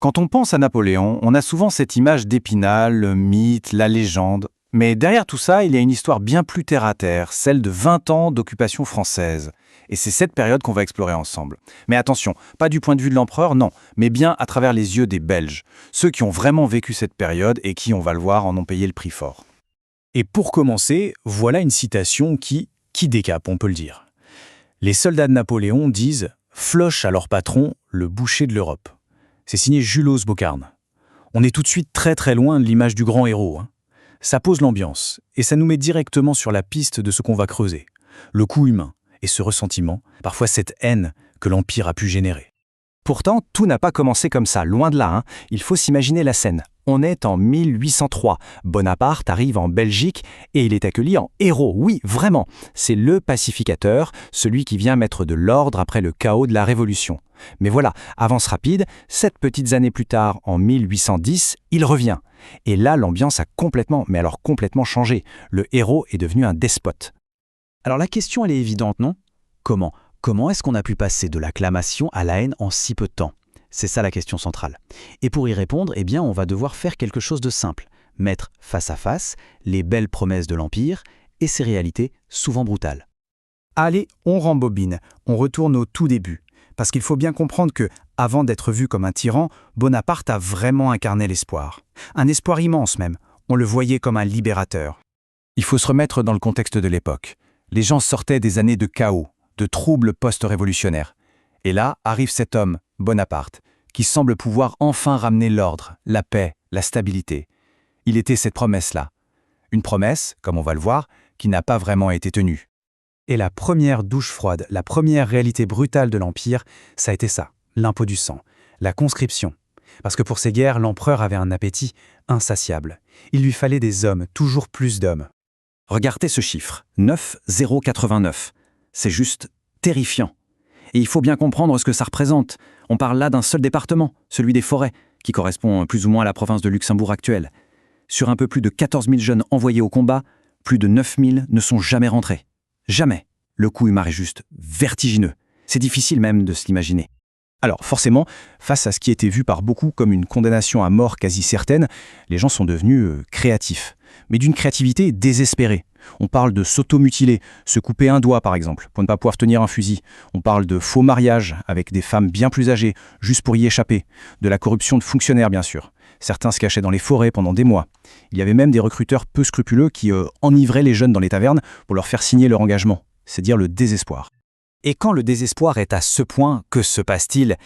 Quand on pense à Napoléon, on a souvent cette image d'Épinal, le mythe, la légende. Mais derrière tout ça, il y a une histoire bien plus terre-à-terre, celle de 20 ans d'occupation française. Et c'est cette période qu'on va explorer ensemble. Mais attention, pas du point de vue de l'empereur, non, mais bien à travers les yeux des Belges, ceux qui ont vraiment vécu cette période et qui, on va le voir, en ont payé le prix fort. Et pour commencer, voilà une citation qui décape, on peut le dire. Les soldats de Napoléon disent « Floche à leur patron, le boucher de l'Europe ». C'est signé Julos Bocarne. On est tout de suite très très loin de l'image du grand héros. Ça pose l'ambiance, et ça nous met directement sur la piste de ce qu'on va creuser. Le coût humain, et ce ressentiment, parfois cette haine que l'Empire a pu générer. Pourtant, tout n'a pas commencé comme ça, loin de là. Il faut s'imaginer la scène. On est en 1803. Bonaparte arrive en Belgique et il est accueilli en héros. Oui, vraiment. C'est le pacificateur, celui qui vient mettre de l'ordre après le chaos de la Révolution. Mais voilà, avance rapide, 7 petites années plus tard, en 1810, il revient. Et là, l'ambiance a complètement changé. Le héros est devenu un despote. Alors la question, elle est évidente, non? Comment est-ce qu'on a pu passer de l'acclamation à la haine en si peu de temps? C'est ça la question centrale. Et pour y répondre, on va devoir faire quelque chose de simple. Mettre face à face les belles promesses de l'Empire et ses réalités souvent brutales. Allez, on rembobine, on retourne au tout début. Parce qu'il faut bien comprendre que, avant d'être vu comme un tyran, Bonaparte a vraiment incarné l'espoir. Un espoir immense même. On le voyait comme un libérateur. Il faut se remettre dans le contexte de l'époque. Les gens sortaient des années de chaos, de troubles post-révolutionnaires. Et là arrive cet homme, Bonaparte, qui semble pouvoir enfin ramener l'ordre, la paix, la stabilité. Il était cette promesse-là. Une promesse, comme on va le voir, qui n'a pas vraiment été tenue. Et la première douche froide, la première réalité brutale de l'Empire, ça a été ça, l'impôt du sang, la conscription. Parce que pour ces guerres, l'empereur avait un appétit insatiable. Il lui fallait des hommes, toujours plus d'hommes. Regardez ce chiffre, 9,089. C'est juste terrifiant. Et il faut bien comprendre ce que ça représente. On parle là d'un seul département, celui des Forêts, qui correspond plus ou moins à la province de Luxembourg actuelle. Sur un peu plus de 14 000 jeunes envoyés au combat, plus de 9 000 ne sont jamais rentrés. Jamais. Le coût humain est juste vertigineux. C'est difficile même de se l'imaginer. Alors forcément, face à ce qui était vu par beaucoup comme une condamnation à mort quasi certaine, les gens sont devenus créatifs. Mais d'une créativité désespérée. On parle de s'automutiler, se couper un doigt par exemple, pour ne pas pouvoir tenir un fusil. On parle de faux mariages avec des femmes bien plus âgées, juste pour y échapper. De la corruption de fonctionnaires bien sûr. Certains se cachaient dans les forêts pendant des mois. Il y avait même des recruteurs peu scrupuleux qui enivraient les jeunes dans les tavernes pour leur faire signer leur engagement. C'est dire le désespoir. Et quand le désespoir est à ce point, que se passe-t-il?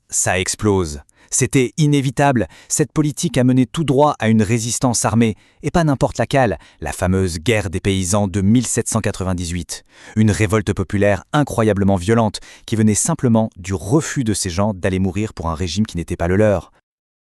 Ça explose. C'était inévitable. Cette politique a mené tout droit à une résistance armée, et pas n'importe laquelle, la fameuse guerre des paysans de 1798. Une révolte populaire incroyablement violente qui venait simplement du refus de ces gens d'aller mourir pour un régime qui n'était pas le leur.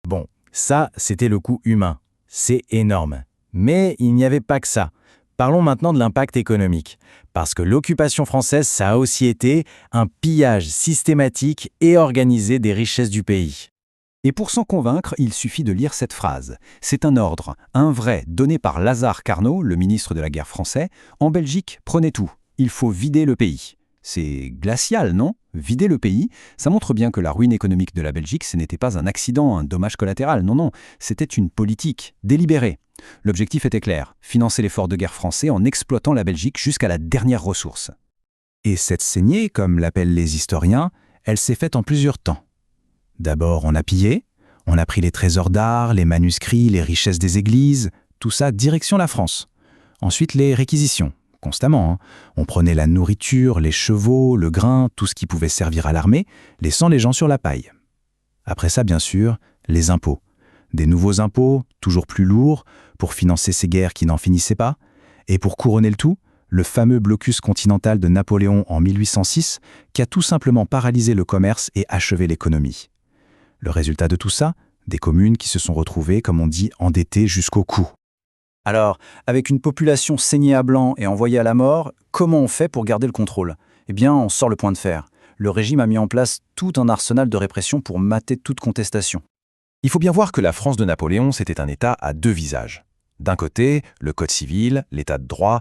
Bon, ça, c'était le coût humain. C'est énorme. Mais il n'y avait pas que ça. Parlons maintenant de l'impact économique. Parce que l'occupation française, ça a aussi été un pillage systématique et organisé des richesses du pays. Et pour s'en convaincre, il suffit de lire cette phrase. C'est un ordre, un vrai, donné par Lazare Carnot, le ministre de la guerre français. En Belgique, prenez tout. Il faut vider le pays. C'est glacial, non? Vider le pays, ça montre bien que la ruine économique de la Belgique, ce n'était pas un accident, un dommage collatéral. Non, c'était une politique délibérée. L'objectif était clair, financer l'effort de guerre français en exploitant la Belgique jusqu'à la dernière ressource. Et cette saignée, comme l'appellent les historiens, elle s'est faite en plusieurs temps. D'abord, on a pillé, on a pris les trésors d'art, les manuscrits, les richesses des églises, tout ça direction la France. Ensuite, les réquisitions, constamment. On prenait la nourriture, les chevaux, le grain, tout ce qui pouvait servir à l'armée, laissant les gens sur la paille. Après ça, bien sûr, les impôts. Des nouveaux impôts, toujours plus lourds, pour financer ces guerres qui n'en finissaient pas. Et pour couronner le tout, le fameux blocus continental de Napoléon en 1806, qui a tout simplement paralysé le commerce et achevé l'économie. Le résultat de tout ça, des communes qui se sont retrouvées, comme on dit, endettées jusqu'au cou. Alors, avec une population saignée à blanc et envoyée à la mort, comment on fait pour garder le contrôle? On sort le point de fer. Le régime a mis en place tout un arsenal de répression pour mater toute contestation. Il faut bien voir que la France de Napoléon, c'était un État à deux visages. D'un côté, le Code civil, l'État de droit,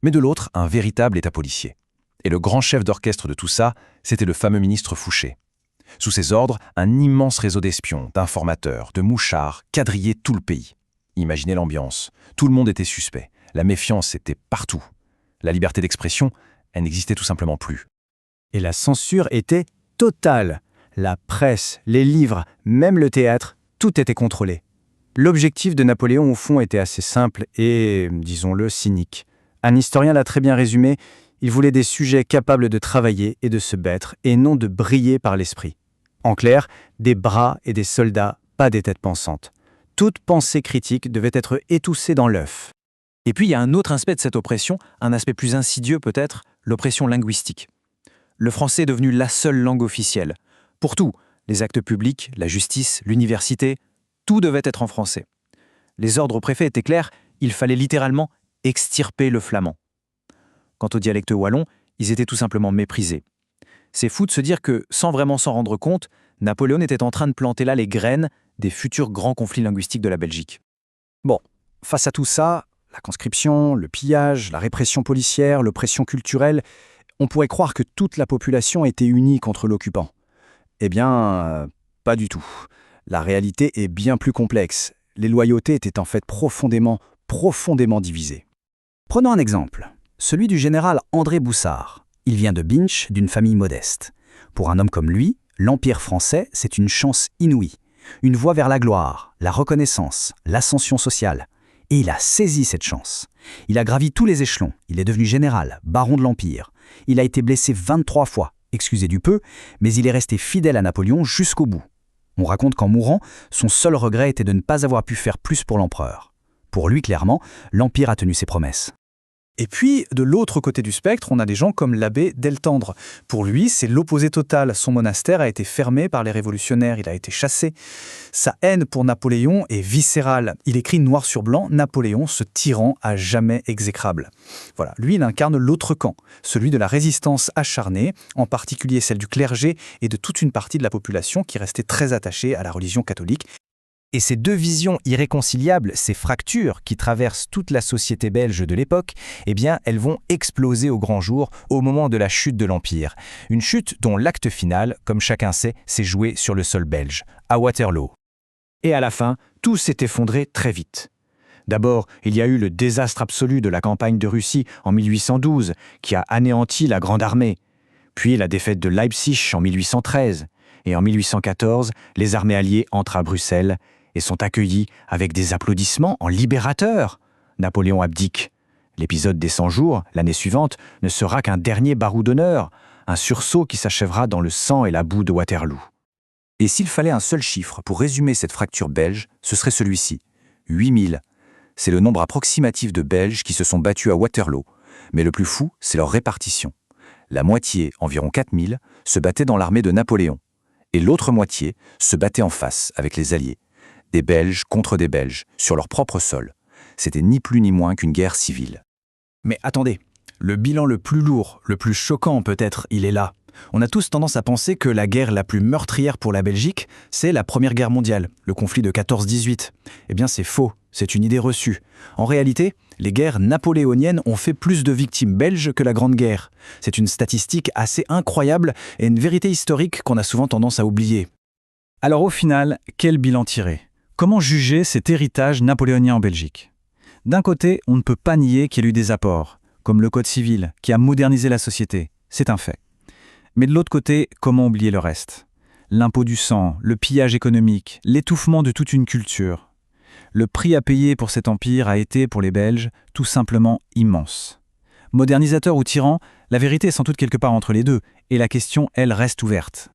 mais de l'autre, un véritable État policier. Et le grand chef d'orchestre de tout ça, c'était le fameux ministre Fouché. Sous ses ordres, un immense réseau d'espions, d'informateurs, de mouchards quadrillait tout le pays. Imaginez l'ambiance. Tout le monde était suspect. La méfiance était partout. La liberté d'expression, elle n'existait tout simplement plus. Et la censure était totale. La presse, les livres, même le théâtre, tout était contrôlé. L'objectif de Napoléon, au fond, était assez simple et, disons-le, cynique. Un historien l'a très bien résumé, il voulait des sujets capables de travailler et de se battre, et non de briller par l'esprit. En clair, des bras et des soldats, pas des têtes pensantes. Toute pensée critique devait être étoussée dans l'œuf. Et puis il y a un autre aspect de cette oppression, un aspect plus insidieux peut-être, l'oppression linguistique. Le français est devenu la seule langue officielle. Pour tout, les actes publics, la justice, l'université, tout devait être en français. Les ordres au préfet étaient clairs, il fallait littéralement extirper le flamand. Quant aux dialectes wallons, ils étaient tout simplement méprisés. C'est fou de se dire que, sans vraiment s'en rendre compte, Napoléon était en train de planter là les graines des futurs grands conflits linguistiques de la Belgique. Bon, face à tout ça, la conscription, le pillage, la répression policière, l'oppression culturelle, on pourrait croire que toute la population était unie contre l'occupant. Eh bien, pas du tout. La réalité est bien plus complexe. Les loyautés étaient en fait profondément divisées. Prenons un exemple, celui du général André Boussard. Il vient de Binche, d'une famille modeste. Pour un homme comme lui, l'Empire français, c'est une chance inouïe. Une voie vers la gloire, la reconnaissance, l'ascension sociale. Et il a saisi cette chance. Il a gravi tous les échelons. Il est devenu général, baron de l'Empire. Il a été blessé 23 fois, excusez du peu, mais il est resté fidèle à Napoléon jusqu'au bout. On raconte qu'en mourant, son seul regret était de ne pas avoir pu faire plus pour l'empereur. Pour lui, clairement, l'Empire a tenu ses promesses. Et puis, de l'autre côté du spectre, on a des gens comme l'abbé Deltendre. Pour lui, c'est l'opposé total. Son monastère a été fermé par les révolutionnaires, il a été chassé. Sa haine pour Napoléon est viscérale. Il écrit noir sur blanc « Napoléon, ce tyran à jamais exécrable ». Voilà, lui, il incarne l'autre camp, celui de la résistance acharnée, en particulier celle du clergé et de toute une partie de la population qui restait très attachée à la religion catholique. Et ces deux visions irréconciliables, ces fractures qui traversent toute la société belge de l'époque, eh bien, elles vont exploser au grand jour au moment de la chute de l'Empire. Une chute dont l'acte final, comme chacun sait, s'est joué sur le sol belge, à Waterloo. Et à la fin, tout s'est effondré très vite. D'abord, il y a eu le désastre absolu de la campagne de Russie en 1812, qui a anéanti la Grande Armée. Puis la défaite de Leipzig en 1813. Et en 1814, les armées alliées entrent à Bruxelles et sont accueillis avec des applaudissements en libérateurs. Napoléon abdique. L'épisode des 100 jours, l'année suivante, ne sera qu'un dernier barou d'honneur, un sursaut qui s'achèvera dans le sang et la boue de Waterloo. Et s'il fallait un seul chiffre pour résumer cette fracture belge, ce serait celui-ci, 8000. C'est le nombre approximatif de Belges qui se sont battus à Waterloo. Mais le plus fou, c'est leur répartition. La moitié, environ 4000, se battait dans l'armée de Napoléon. Et l'autre moitié se battait en face avec les Alliés. Des Belges contre des Belges, sur leur propre sol. C'était ni plus ni moins qu'une guerre civile. Mais attendez, le bilan le plus lourd, le plus choquant peut-être, il est là. On a tous tendance à penser que la guerre la plus meurtrière pour la Belgique, c'est la Première Guerre mondiale, le conflit de 14-18. Eh bien c'est faux, c'est une idée reçue. En réalité, les guerres napoléoniennes ont fait plus de victimes belges que la Grande Guerre. C'est une statistique assez incroyable et une vérité historique qu'on a souvent tendance à oublier. Alors au final, quel bilan tirer ? Comment juger cet héritage napoléonien en Belgique ? D'un côté, on ne peut pas nier qu'il y a eu des apports, comme le Code civil, qui a modernisé la société. C'est un fait. Mais de l'autre côté, comment oublier le reste ? L'impôt du sang, le pillage économique, l'étouffement de toute une culture. Le prix à payer pour cet empire a été, pour les Belges, tout simplement immense. Modernisateur ou tyran, la vérité est sans doute quelque part entre les deux, et la question, elle, reste ouverte.